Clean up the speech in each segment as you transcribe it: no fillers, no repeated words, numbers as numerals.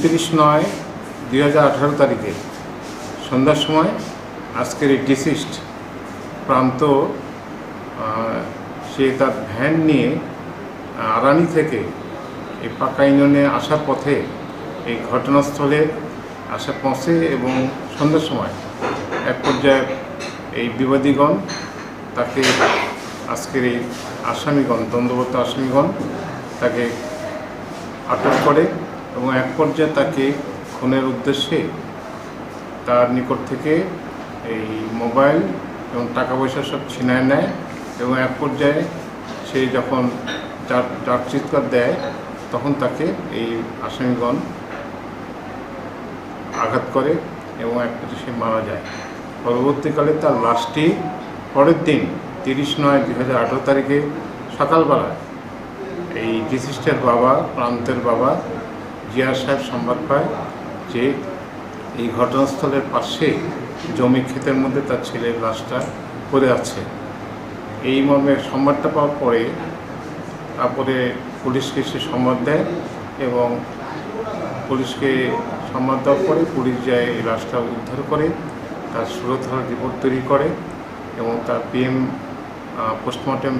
29/9/2018 তারিখে সন্ধ্যার সময় আজকের এই ডিসিস্ট প্রান্ত সে তার ভ্যান নিয়ে আরানি থেকে এই পাকা ইউনিয়নে আসার পথে এই ঘটনাস্থলে পৌঁছে এবং সন্ধ্যার সময় এক পর্যায়ে এই বিবাদীগণ তাকে আজকের এই আসামিগণ দ্বন্দ্বগত আসামিগণ তাকে আটক করে এবং এক পর্যায়ে তাকে খুনের উদ্দেশ্যে তার নিকট থেকে এই মোবাইল এবং টাকা পয়সা সব ছিনায় নেয় এবং এক পর্যায়ে সে যখন চিৎকার দেয় তখন তাকে এই আসামিগণ আঘাত করে এবং এক পর্যায়ে সে মারা যায়। পরবর্তীকালে তার লাশটি পরের দিন 30/9/2018 তারিখে সকালবেলায় এই ডিসিস্টের বাবা, প্রান্তের বাবা জিয়া সাহেব সংবাদ পায় যে এই ঘটনাস্থলের পাশে জমি ক্ষেতের মধ্যে তার ছেলের লাশটা পড়ে আছে। এই মর্মে সংবাদটা পাওয়ার পরে তারপরে পুলিশকে সে সংবাদ দেয় এবং পুলিশকে সংবাদ দেওয়ার পরে পুলিশ যায় এই লাশটা উদ্ধার করে তার সুরতহাল রিপোর্ট তৈরি করে এবং তার পিএম পোস্টমর্টেম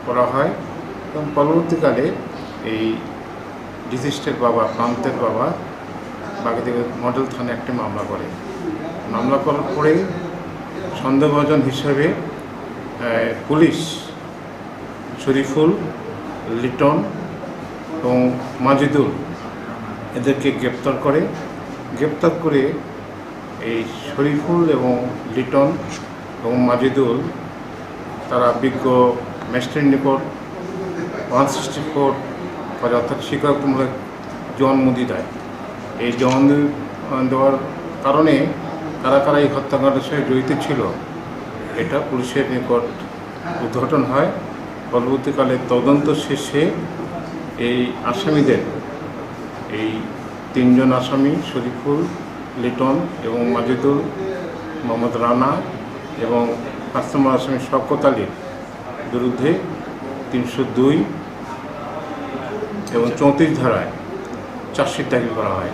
করা হয় এবং পরবর্তীকালে এই ডিসিস্টের বাবা, প্রান্তের বাবা বাগেরহাট মডেল থানায় একটি মামলা করে। মামলা করার পরে সন্দেহভাজন হিসেবে পুলিশ শরীফুল, লিটন এবং মাজিদুল এদেরকে গ্রেপ্তার করে এই শরীফুল এবং লিটন এবং মাজিদুল তারা বিজ্ঞ ম্যাজিস্ট্রেটের নিকট 164 করে অর্থাৎ স্বীকারোক্তিমূলক জবানবন্দি দেয়। এই জবানবন্দি দেওয়ার কারণে কারা কারা এই হত্যাকাণ্ডের সঙ্গে জড়িত ছিল এটা পুলিশের নিকট উদ্ঘাটন হয়। পরবর্তীকালে তদন্ত শেষে এই আসামিদের এই 3 জন আসামি শরীফুল, লিটন এবং মাজিদুল, মোহাম্মদ রানা এবং 5 নম্বর আসামি শওকত আলীর বিরুদ্ধে 302 এবং 34 ধারায় চার্জশিট দাখিল করা হয়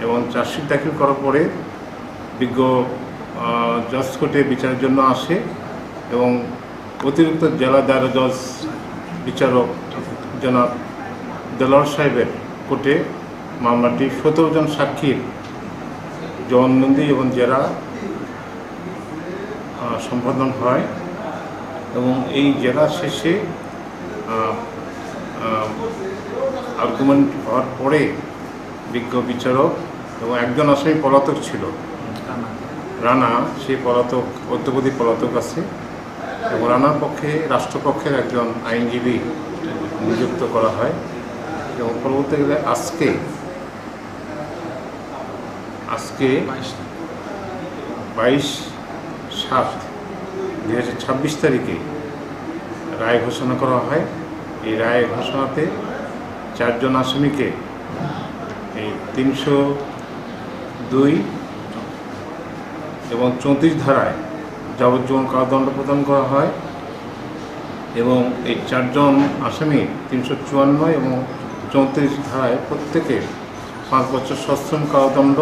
এবং চার্জশিট দাখিল করার পরে বিজ্ঞ জজ কোর্টে বিচারের জন্য আসে এবং অতিরিক্ত জেলা দায়রা জজ বিচারক জনাব দেলোয়ার সাহেবের কোর্টে মামলাটি 17 জন সাক্ষীর জবানবন্দি এবং জেরা সম্পাদন হয় এবং এই জেরা শেষে আর্গুমেন্ট হওয়ার পরে বিজ্ঞ বিচারক এবং একজন আসামি পলাতক ছিল, রানা, সেই পলাতক অদ্যবধি পলাতক আছে এবং রানার পক্ষে রাষ্ট্রপক্ষের একজন আইনজীবী নিযুক্ত করা হয় এবং পরবর্তীকালে আজকে 22/7/2026 তারিখে রায় ঘোষণা করা হয়। এই রায় ঘোষণাতে 4 জন আসামিকে এই 302 এবং 34 ধারায় যাবজ্জীবন কারাদণ্ড প্রদান করা হয় এবং এই 4 জন আসামি 354 এবং 34 ধারায় প্রত্যেকে 5 বছর সশ্রম কারাদণ্ড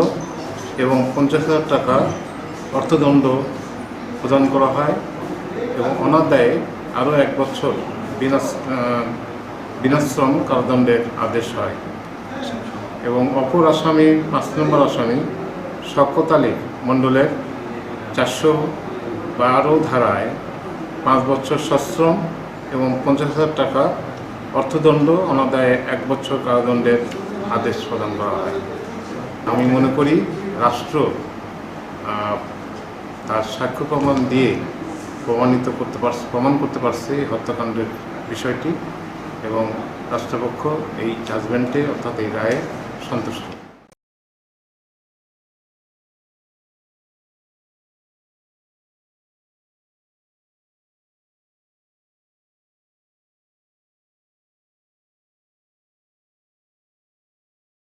এবং 50,000 টাকা অর্থদণ্ড প্রদান করা হয় এবং অনাদায়ে আরও 1 বছর বিনাশ্রম কারাদণ্ডের আদেশ হয় এবং অপর আসামি 5 নম্বর আসামি শওকত আলী মণ্ডলের 412 ধারায় 5 বছর সশ্রম এবং 50,000 টাকা অর্থদণ্ড অনাদায়ে 1 বছর কারাদণ্ডের আদেশ প্রদান করা হয়। আমি মনে করি রাষ্ট্র তার সাক্ষ্য প্রমাণ দিয়ে প্রমাণ করতে পারছে এই হত্যাকাণ্ডের বিষয়টি এবং রাষ্ট্রপক্ষ এই জাজমেন্টে অর্থাৎ এই রায়ে সন্তুষ্ট।